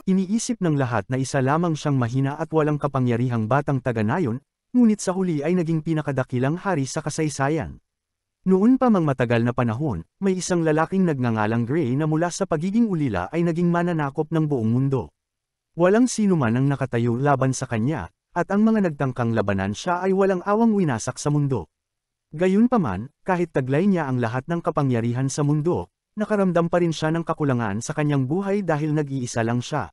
Iniisip ng lahat na isa lamang siyang mahina at walang kapangyarihang batang taga-nayon, ngunit sa huli ay naging pinakadakilang hari sa kasaysayan. Noon pa mang matagal na panahon, may isang lalaking nagngangalang Gray na mula sa pagiging ulila ay naging mananakop ng buong mundo. Walang sino man ang nakatayo laban sa kanya, at ang mga nagtangkang labanan siya ay walang awang winasak sa mundo. Gayunpaman, kahit taglay niya ang lahat ng kapangyarihan sa mundo, nakaramdam pa rin siya ng kakulangan sa kanyang buhay dahil nag-iisa lang siya.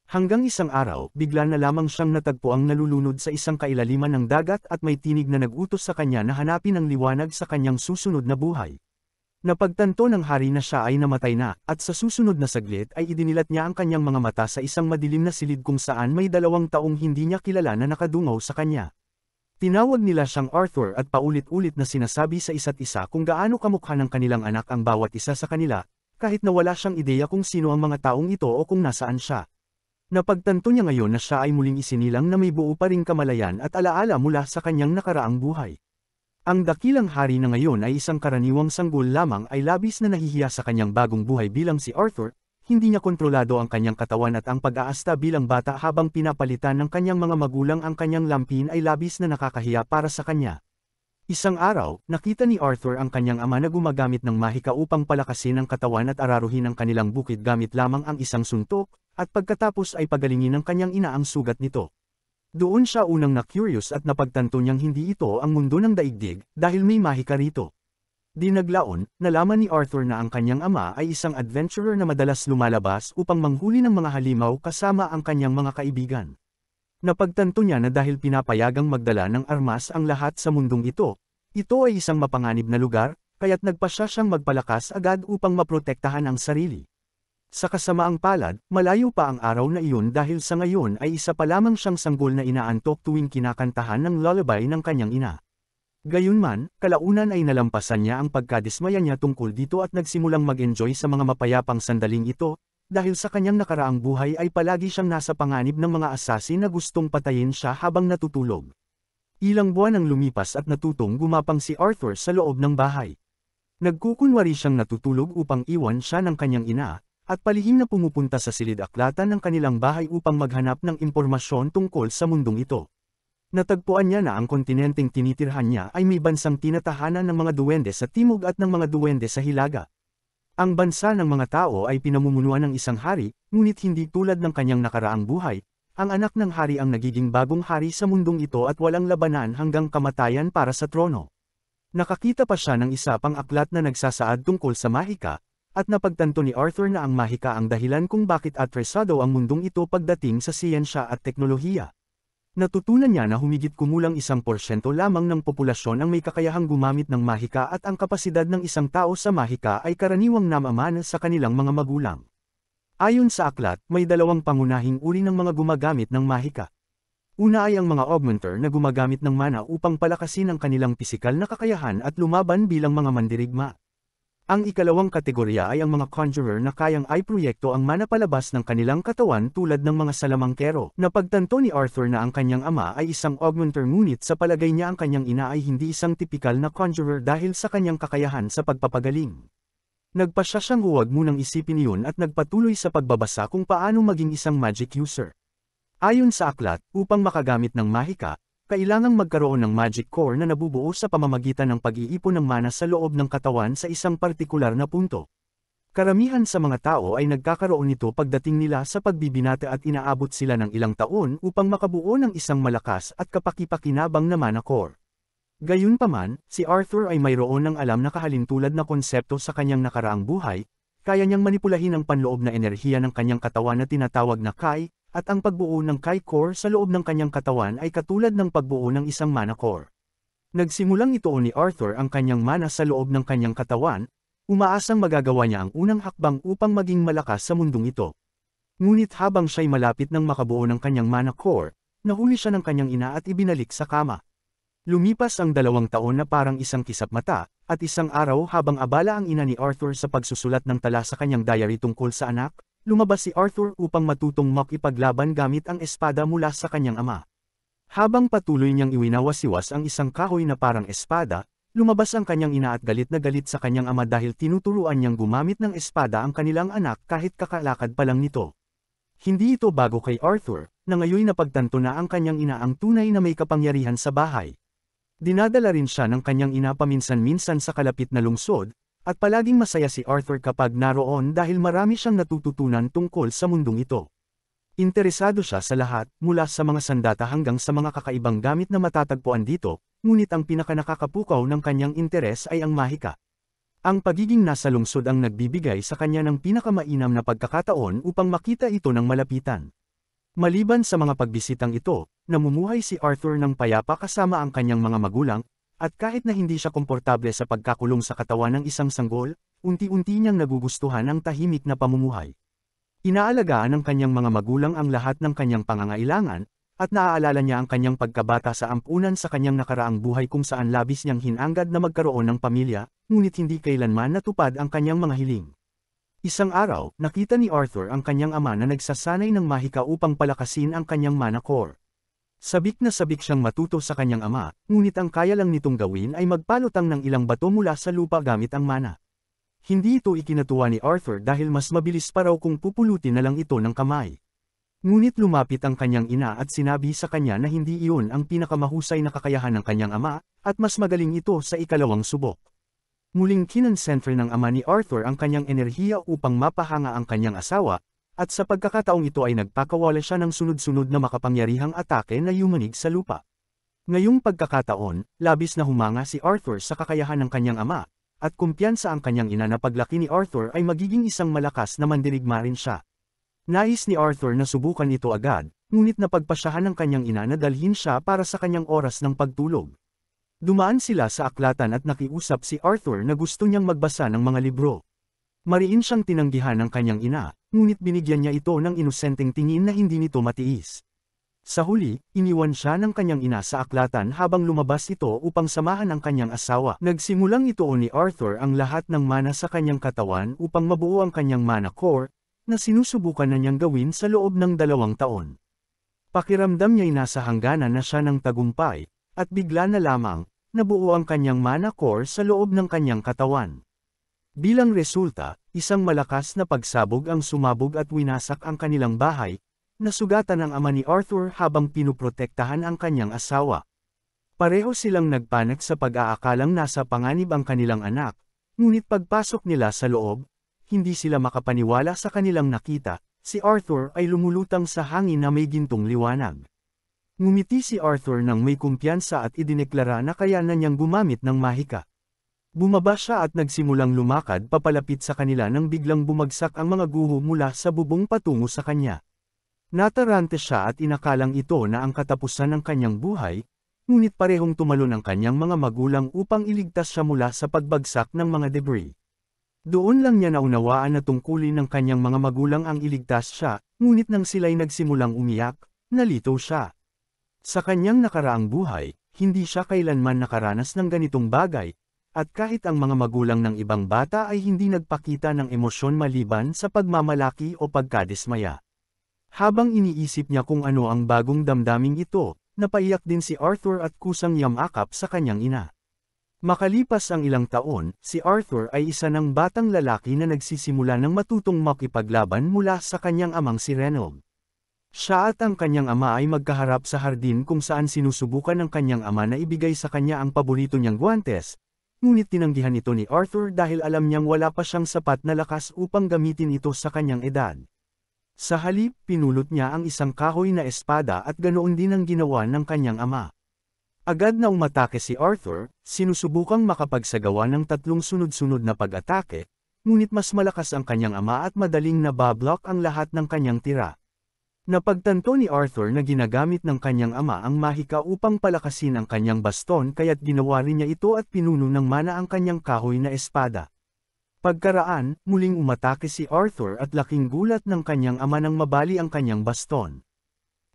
Hanggang isang araw, bigla na lamang siyang natagpuang nalulunod sa isang kailaliman ng dagat at may tinig na nag-utos sa kanya na hanapin ang liwanag sa kanyang susunod na buhay. Napagtanto ng hari na siya ay namatay na, at sa susunod na saglit ay idinilat niya ang kanyang mga mata sa isang madilim na silid kung saan may 2 taong hindi niya kilala na nakadungaw sa kanya. Tinawag nila siyang Arthur at paulit-ulit na sinasabi sa isa't isa kung gaano kamukha ng kanilang anak ang bawat isa sa kanila, kahit na wala siyang ideya kung sino ang mga taong ito o kung nasaan siya. Napagtanto niya ngayon na siya ay muling isinilang na may buo pa ring kamalayan at alaala mula sa kanyang nakaraang buhay. Ang dakilang hari na ngayon ay isang karaniwang sanggol lamang ay labis na nahihiya sa kanyang bagong buhay bilang si Arthur, hindi niya kontrolado ang kanyang katawan at ang pag-aasta bilang bata habang pinapalitan ng kanyang mga magulang ang kanyang lampin ay labis na nakakahiya para sa kanya. Isang araw, nakita ni Arthur ang kanyang ama na gumagamit ng mahika upang palakasin ang katawan at araruhin ang kanilang bukid gamit lamang ang isang suntok, at pagkatapos ay pagalingin ng kanyang ina ang sugat nito. Doon siya unang na-curious at napagtanto niyang hindi ito ang mundo ng daigdig, dahil may mahika rito. Di naglaon, nalaman ni Arthur na ang kanyang ama ay isang adventurer na madalas lumalabas upang manghuli ng mga halimaw kasama ang kanyang mga kaibigan. Napagtanto niya na dahil pinapayagang magdala ng armas ang lahat sa mundong ito ay isang mapanganib na lugar, kaya't nagpasya siyang magpalakas agad upang maprotektahan ang sarili. Sa kasamaang palad, malayo pa ang araw na iyon dahil sa ngayon ay isa pa lamang siyang sanggol na inaantok tuwing kinakantahan ng lullaby ng kanyang ina. Gayunman, kalaunan ay nalampasan niya ang pagkadismaya niya tungkol dito at nagsimulang mag-enjoy sa mga mapayapang sandaling ito, dahil sa kanyang nakaraang buhay ay palagi siyang nasa panganib ng mga asasin na gustong patayin siya habang natutulog. Ilang buwan ang lumipas at natutong gumapang si Arthur sa loob ng bahay. Nagkukunwari siyang natutulog upang iwan siya ng kanyang ina, at palihim na pumupunta sa silid-aklatan ng kanilang bahay upang maghanap ng impormasyon tungkol sa mundong ito. Natagpuan niya na ang kontinenteng tinitirhan niya ay may bansang tinatahanan ng mga duwende sa timog at ng mga duwende sa hilaga. Ang bansa ng mga tao ay pinamumunuan ng isang hari, ngunit hindi tulad ng kanyang nakaraang buhay, ang anak ng hari ang nagiging bagong hari sa mundong ito at walang labanan hanggang kamatayan para sa trono. Nakakita pa siya ng isa pang aklat na nagsasaad tungkol sa mahika, at napagtanto ni Arthur na ang mahika ang dahilan kung bakit atresado ang mundong ito pagdating sa siyensya at teknolohiya. Natutunan niya na humigit kumulang 1% lamang ng populasyon ang may kakayahang gumamit ng mahika at ang kapasidad ng isang tao sa mahika ay karaniwang namamana sa kanilang mga magulang. Ayon sa aklat, may 2 pangunahing uri ng mga gumagamit ng mahika. Una ay ang mga augmenter na gumagamit ng mana upang palakasin ang kanilang pisikal na kakayahan at lumaban bilang mga mandirigma. Ang ikalawang kategorya ay ang mga conjurer na kayang i-proyekto ang mana palabas ng kanilang katawan tulad ng mga salamangkero. Napagtanto ni Arthur na ang kanyang ama ay isang augmenter ngunit sa palagay niya ang kanyang ina ay hindi isang tipikal na conjurer dahil sa kanyang kakayahan sa pagpapagaling. Nagpasya siyang huwag munang isipin iyon at nagpatuloy sa pagbabasa kung paano maging isang magic user. Ayon sa aklat, upang makagamit ng mahika, kailangang magkaroon ng magic core na nabubuo sa pamamagitan ng pag-iipon ng mana sa loob ng katawan sa isang partikular na punto. Karamihan sa mga tao ay nagkakaroon nito pagdating nila sa pagbibinata at inaabot sila ng ilang taon upang makabuo ng isang malakas at kapaki-pakinabang na mana core. Gayunpaman, si Arthur ay mayroon ng alam na kahalintulad na konsepto sa kanyang nakaraang buhay, kaya niyang manipulahin ang panloob na enerhiya ng kanyang katawan na tinatawag na Kai, at ang pagbuo ng Kai core sa loob ng kanyang katawan ay katulad ng pagbuo ng isang mana core. Nagsimulang ituon ni Arthur ang kanyang mana sa loob ng kanyang katawan, umaasang magagawa niya ang unang hakbang upang maging malakas sa mundong ito. Ngunit habang siya'y malapit ng makabuo ng kanyang mana core, nahuli siya ng kanyang ina at ibinalik sa kama. Lumipas ang 2 taon na parang isang kisap mata, at isang araw habang abala ang ina ni Arthur sa pagsusulat ng tala sa kanyang diary tungkol sa anak, lumabas si Arthur upang matutong makipaglaban gamit ang espada mula sa kanyang ama. Habang patuloy niyang iwinawasiwas ang isang kahoy na parang espada, lumabas ang kanyang ina at galit na galit sa kanyang ama dahil tinuturuan niyang gumamit ng espada ang kanilang anak kahit kakalakad pa lang nito. Hindi ito bago kay Arthur, na ngayon napagtanto na ang kanyang ina ang tunay na may kapangyarihan sa bahay. Dinadala rin siya ng kanyang ina paminsan-minsan sa kalapit na lungsod, at palaging masaya si Arthur kapag naroon dahil marami siyang natututunan tungkol sa mundong ito. Interesado siya sa lahat, mula sa mga sandata hanggang sa mga kakaibang gamit na matatagpuan dito, ngunit ang pinakanakakapukaw ng kanyang interes ay ang mahika. Ang pagiging nasa lungsod ang nagbibigay sa kanya ng pinakamainam na pagkakataon upang makita ito ng malapitan. Maliban sa mga pagbisitang ito, namumuhay si Arthur ng payapa kasama ang kanyang mga magulang, at kahit na hindi siya komportable sa pagkakulong sa katawan ng isang sanggol, unti-unti niyang nagugustuhan ang tahimik na pamumuhay. Inaalagaan ng kanyang mga magulang ang lahat ng kanyang pangangailangan, at naaalala niya ang kanyang pagkabata sa ampunan sa kanyang nakaraang buhay kung saan labis niyang hinanggad na magkaroon ng pamilya, ngunit hindi kailanman natupad ang kanyang mga hiling. Isang araw, nakita ni Arthur ang kanyang ama na nagsasanay ng mahika upang palakasin ang kanyang mana core. Sabik na sabik siyang matuto sa kanyang ama, ngunit ang kaya lang nitong gawin ay magpalutang ng ilang bato mula sa lupa gamit ang mana. Hindi ito ikinatuwa ni Arthur dahil mas mabilis pa raw kung pupulutin na lang ito ng kamay. Ngunit lumapit ang kanyang ina at sinabi sa kanya na hindi iyon ang pinakamahusay na kakayahan ng kanyang ama, at mas magaling ito sa ikalawang subok. Muling kinonsentre ng ama ni Arthur ang kanyang enerhiya upang mapahanga ang kanyang asawa, at sa pagkakataong ito ay nagpakawala siya ng sunod-sunod na makapangyarihang atake na yumanig sa lupa. Ngayong pagkakataon, labis na humanga si Arthur sa kakayahan ng kanyang ama, at kumpiyansa ang kanyang ina na paglaki ni Arthur ay magiging isang malakas na mandirigma rin siya. Nais ni Arthur na subukan ito agad, ngunit napagpasyahan ng kanyang ina na dalhin siya para sa kanyang oras ng pagtulog. Dumaan sila sa aklatan at nakiusap si Arthur na gusto niyang magbasa ng mga libro. Mariin siyang tinanggihan ng kanyang ina, ngunit binigyan niya ito ng inosenteng tingin na hindi nito matiis. Sa huli, iniwan siya ng kanyang ina sa aklatan habang lumabas ito upang samahan ang kanyang asawa. Nagsimulang ito ni Arthur ang lahat ng mana sa kanyang katawan upang mabuo ang kanyang mana core, na sinusubukan na niyang gawin sa loob ng 2 taon. Pakiramdam niya'y nasa hangganan na siya ng tagumpay, at bigla na lamang, nabuo ang kanyang mana core sa loob ng kanyang katawan. Bilang resulta, isang malakas na pagsabog ang sumabog at winasak ang kanilang bahay, nasugatan ang ama ni Arthur habang pinuprotektahan ang kanyang asawa. Pareho silang nagpanik sa pag-aakalang nasa panganib ang kanilang anak, ngunit pagpasok nila sa loob, hindi sila makapaniwala sa kanilang nakita, si Arthur ay lumulutang sa hangin na may gintong liwanag. Ngumiti si Arthur nang may kumpiyansa at idineklara na kaya na niyang gumamit ng mahika. Bumaba siya at nagsimulang lumakad papalapit sa kanila nang biglang bumagsak ang mga guho mula sa bubong patungo sa kanya. Natarante siya at inakalang ito na ang katapusan ng kanyang buhay, ngunit parehong tumalon ang kanyang mga magulang upang iligtas siya mula sa pagbagsak ng mga debris. Doon lang niya naunawaan na tungkulin ng kanyang mga magulang ang iligtas siya, ngunit nang sila'y nagsimulang umiyak, nalito siya. Sa kanyang nakaraang buhay, hindi siya kailanman nakaranas ng ganitong bagay, at kahit ang mga magulang ng ibang bata ay hindi nagpakita ng emosyon maliban sa pagmamalaki o pagkadismaya. Habang iniisip niya kung ano ang bagong damdaming ito, napaiyak din si Arthur at kusang yamakap sa kanyang ina. Makalipas ang ilang taon, si Arthur ay isa ng batang lalaki na nagsisimula ng matutong makipaglaban mula sa kanyang amang si Reynold. Siya at ang kanyang ama ay magkaharap sa hardin kung saan sinusubukan ng kanyang ama na ibigay sa kanya ang paborito niyang guwantes, ngunit tinanggihan ito ni Arthur dahil alam niyang wala pa siyang sapat na lakas upang gamitin ito sa kanyang edad. Sa halip, pinulot niya ang isang kahoy na espada at ganoon din ang ginawa ng kanyang ama. Agad na umatake si Arthur, sinusubukang makapagsagawa ng 3 sunod-sunod na pag-atake, ngunit mas malakas ang kanyang ama at madaling nabablock ang lahat ng kanyang tira. Napagtanto ni Arthur na ginagamit ng kanyang ama ang mahika upang palakasin ang kanyang baston kaya't ginawa rin niya ito at pinuno ng mana ang kanyang kahoy na espada. Pagkaraan, muling umatake si Arthur at laking gulat ng kanyang ama nang mabali ang kanyang baston.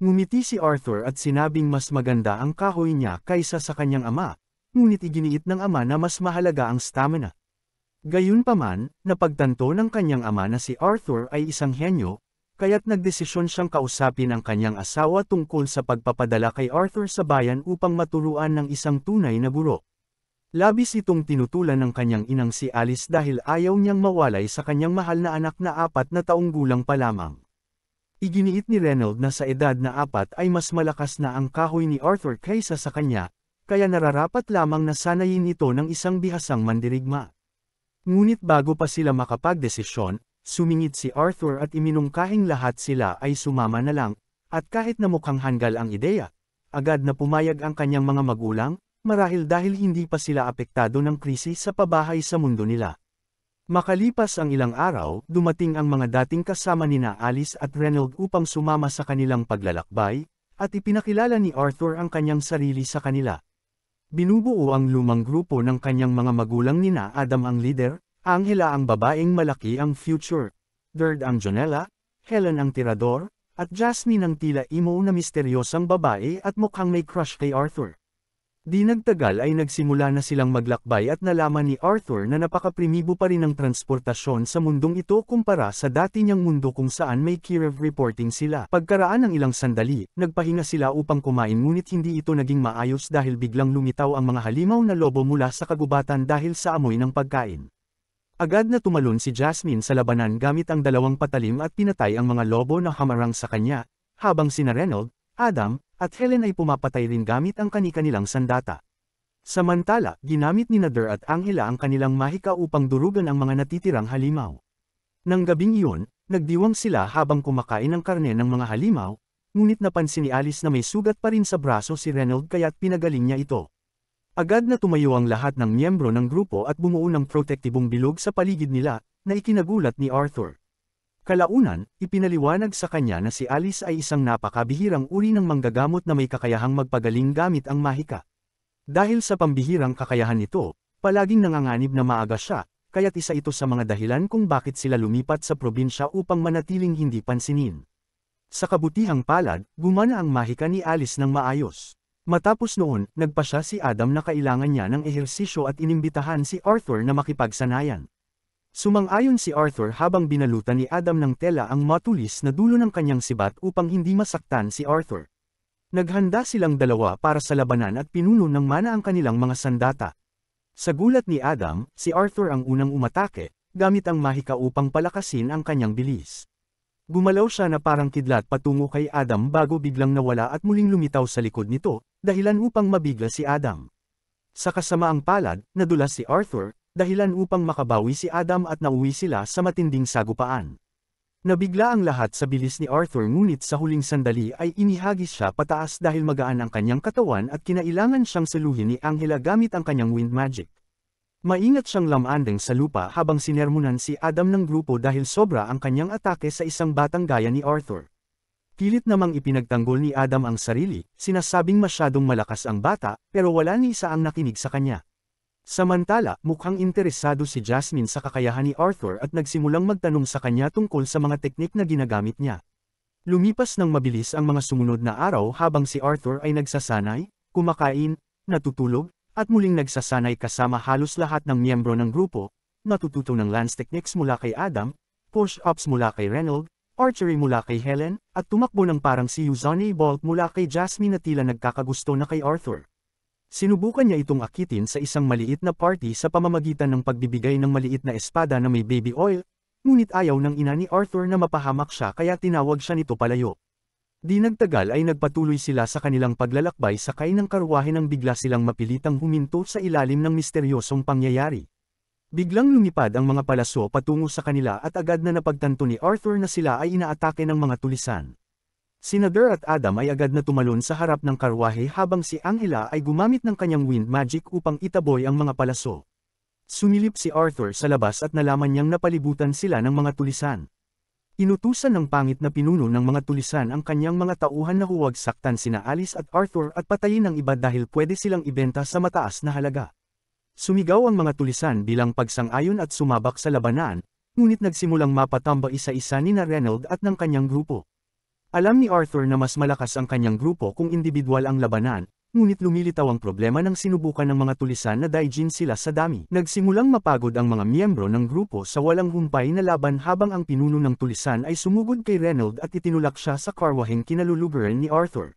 Ngumiti si Arthur at sinabing mas maganda ang kahoy niya kaysa sa kanyang ama, ngunit iginiit ng ama na mas mahalaga ang stamina. Gayunpaman, napagtanto ng kanyang ama na si Arthur ay isang henyo, kaya't nagdesisyon siyang kausapin ang kanyang asawa tungkol sa pagpapadala kay Arthur sa bayan upang maturuan ng isang tunay na guro. Labis itong tinutulan ng kanyang inang si Alice dahil ayaw niyang mawalay sa kanyang mahal na anak na 4 na taong gulang pa lamang. Iginiit ni Reynold na sa edad na 4 ay mas malakas na ang kahoy ni Arthur kaysa sa kanya, kaya nararapat lamang na sanayin ito ng isang bihasang mandirigma. Ngunit bago pa sila makapagdesisyon, sumingit si Arthur at iminungkahing lahat sila ay sumama na lang, at kahit na mukhang hanggal ang ideya, agad na pumayag ang kanyang mga magulang, marahil dahil hindi pa sila apektado ng krisis sa pabahay sa mundo nila. Makalipas ang ilang araw, dumating ang mga dating kasama nina Alice at Reynold upang sumama sa kanilang paglalakbay, at ipinakilala ni Arthur ang kanyang sarili sa kanila. Binubuo ang lumang grupo ng kanyang mga magulang nina Adam ang leader, Angela ang babaeng malaki ang future, Derd ang Jonella, Helen ang tirador, at Jasmine ang tila emo na misteryosang babae at mukhang may crush kay Arthur. Di nagtagal ay nagsimula na silang maglakbay at nalaman ni Arthur na napakaprimibo pa rin ang transportasyon sa mundong ito kumpara sa dati niyang mundo kung saan may Kiev reporting sila. Pagkaraan ng ilang sandali, nagpahinga sila upang kumain ngunit hindi ito naging maayos dahil biglang lumitaw ang mga halimaw na lobo mula sa kagubatan dahil sa amoy ng pagkain. Agad na tumalon si Jasmine sa labanan gamit ang dalawang patalim at pinatay ang mga lobo na hamarang sa kanya, habang sina Reynold, Adam, at Helen ay pumapatay rin gamit ang kani-kanilang sandata. Samantala, ginamit ni Nader at Angela ang kanilang mahika upang durugan ang mga natitirang halimaw. Nang gabing iyon, nagdiwang sila habang kumakain ng karne ng mga halimaw, ngunit napansin ni Alice na may sugat pa rin sa braso si Reynold kaya't pinagaling niya ito. Agad na tumayo ang lahat ng miyembro ng grupo at bumuo ng protektibong bilog sa paligid nila, na ikinagulat ni Arthur. Kalaunan, ipinaliwanag sa kanya na si Alice ay isang napakabihirang uri ng manggagamot na may kakayahang magpagaling gamit ang mahika. Dahil sa pambihirang kakayahan nito, palaging nanganganib na maaga siya, kaya't isa ito sa mga dahilan kung bakit sila lumipat sa probinsya upang manatiling hindi pansinin. Sa kabutihang palad, gumana ang mahika ni Alice ng maayos. Matapos noon, nagpa siya si Adam na kailangan niya ng ehersisyo at inimbitahan si Arthur na makipagsanayan. Sumang-ayon si Arthur habang binalutan ni Adam ng tela ang matulis na dulo ng kanyang sibat upang hindi masaktan si Arthur. Naghanda silang dalawa para sa labanan at pinuno ng mana ang kanilang mga sandata. Sa gulat ni Adam, si Arthur ang unang umatake, gamit ang mahika upang palakasin ang kanyang bilis. Gumalaw siya na parang kidlat patungo kay Adam bago biglang nawala at muling lumitaw sa likod nito, dahilan upang mabigla si Adam. Sa kasamaang palad, nadulas si Arthur, dahilan upang makabawi si Adam at nauwi sila sa matinding sagupaan. Nabigla ang lahat sa bilis ni Arthur ngunit sa huling sandali ay inihagis siya pataas dahil magaan ang kanyang katawan at kinailangan siyang saluhin ni Angela gamit ang kanyang wind magic. Maingat siyang lamandeng sa lupa habang sinermonan si Adam ng grupo dahil sobra ang kanyang atake sa isang batang gaya ni Arthur. Pilit namang ipinagtanggol ni Adam ang sarili, sinasabing masyadong malakas ang bata, pero wala ni isa ang nakinig sa kanya. Samantala, mukhang interesado si Jasmine sa kakayahan ni Arthur at nagsimulang magtanong sa kanya tungkol sa mga teknik na ginagamit niya. Lumipas ng mabilis ang mga sumunod na araw habang si Arthur ay nagsasanay, kumakain, natutulog, at muling nagsasanay kasama halos lahat ng miyembro ng grupo, natututo ng lance techniques mula kay Adam, push-ups mula kay Reynold, archery mula kay Helen, at tumakbo ng parang si Usain Bolt mula kay Jasmine na tila nagkakagusto na kay Arthur. Sinubukan niya itong akitin sa isang maliit na party sa pamamagitan ng pagbibigay ng maliit na espada na may baby oil, ngunit ayaw ng ina ni Arthur na mapahamak siya kaya tinawag siya nito palayo. Di nagtagal ay nagpatuloy sila sa kanilang paglalakbay sakay ng karwahe nang bigla silang mapilitang huminto sa ilalim ng misteryosong pangyayari. Biglang lumipad ang mga palaso patungo sa kanila at agad na napagtanto ni Arthur na sila ay inaatake ng mga tulisan. Si Nader at Adam ay agad na tumalon sa harap ng karwahe habang si Angela ay gumamit ng kanyang wind magic upang itaboy ang mga palaso. Sumilip si Arthur sa labas at nalaman niyang napalibutan sila ng mga tulisan. Inutusan ng pangit na pinuno ng mga tulisan ang kanyang mga tauhan na huwag saktan sina Alice at Arthur at patayin ang iba dahil pwede silang ibenta sa mataas na halaga. Sumigaw ang mga tulisan bilang pagsang-ayon at sumabak sa labanan, ngunit nagsimulang mapatamba isa-isa ni Reynold at ng kanyang grupo. Alam ni Arthur na mas malakas ang kanyang grupo kung individual ang labanan, ngunit lumilitaw ang problema nang sinubukan ng mga tulisan na daijin sila sa dami. Nagsimulang mapagod ang mga miyembro ng grupo sa walang humpay na laban habang ang pinuno ng tulisan ay sumugod kay Reynold at itinulak siya sa karwaheng kinaluluburan ni Arthur.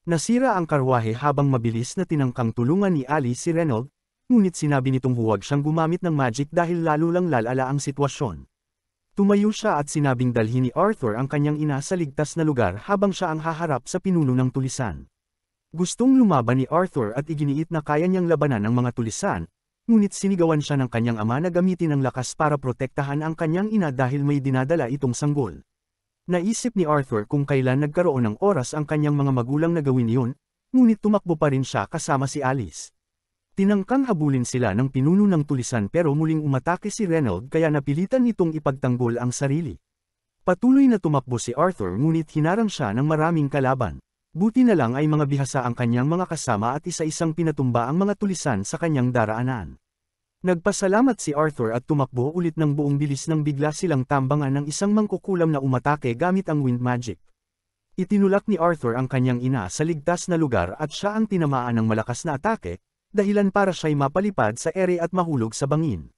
Nasira ang karwahe habang mabilis na tinangkang tulungan ni Ali si Reynold, ngunit sinabi nitong huwag siyang gumamit ng magic dahil lalo lang lalala ang sitwasyon. Tumayo siya at sinabing dalhin ni Arthur ang kanyang ina sa ligtas na lugar habang siya ang haharap sa pinuno ng tulisan. Gustong lumaban ni Arthur at iginiit na kaya niyang labanan ang mga tulisan, ngunit sinigawan siya ng kanyang ama na gamitin ang lakas para protektahan ang kanyang ina dahil may dinadala itong sanggol. Naisip ni Arthur kung kailan nagkaroon ng oras ang kanyang mga magulang na gawin iyon, ngunit tumakbo pa rin siya kasama si Alice. Tinangkang habulin sila ng pinuno ng tulisan pero muling umatake si Reynold kaya napilitan nitong ipagtanggol ang sarili. Patuloy na tumakbo si Arthur ngunit hinarang siya ng maraming kalaban. Buti na lang ay mga bihasa ang kanyang mga kasama at isa-isang pinatumba ang mga tulisan sa kanyang daraanan. Nagpasalamat si Arthur at tumakbo ulit ng buong bilis nang bigla silang tambangan ng isang mangkukulam na umatake gamit ang wind magic. Itinulak ni Arthur ang kanyang ina sa ligtas na lugar at siya ang tinamaan ng malakas na atake, dahilan para siya'y mapalipad sa ere at mahulog sa bangin.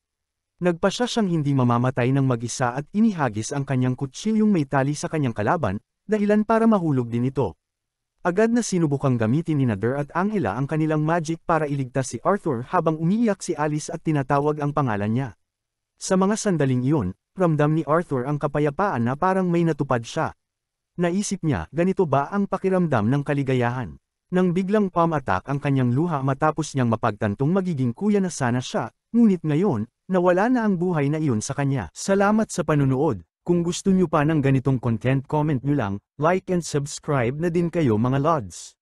Nagpasya siyang hindi mamamatay ng mag-isa at inihagis ang kanyang kutsilyong may tali sa kanyang kalaban, dahilan para mahulog din ito. Agad na sinubukang gamitin ni Nader at Angela ang kanilang magic para iligtas si Arthur habang umiiyak si Alice at tinatawag ang pangalan niya. Sa mga sandaling iyon, ramdam ni Arthur ang kapayapaan na parang may natupad siya. Naisip niya, ganito ba ang pakiramdam ng kaligayahan? Nang biglang pam-attack ang kanyang luha matapos niyang mapagtantong magiging kuya na sana siya, ngunit ngayon, nawala na ang buhay na iyon sa kanya. Salamat sa panunood. Kung gusto nyo pa ng ganitong content, comment nyo lang, like and subscribe na din kayo mga lods.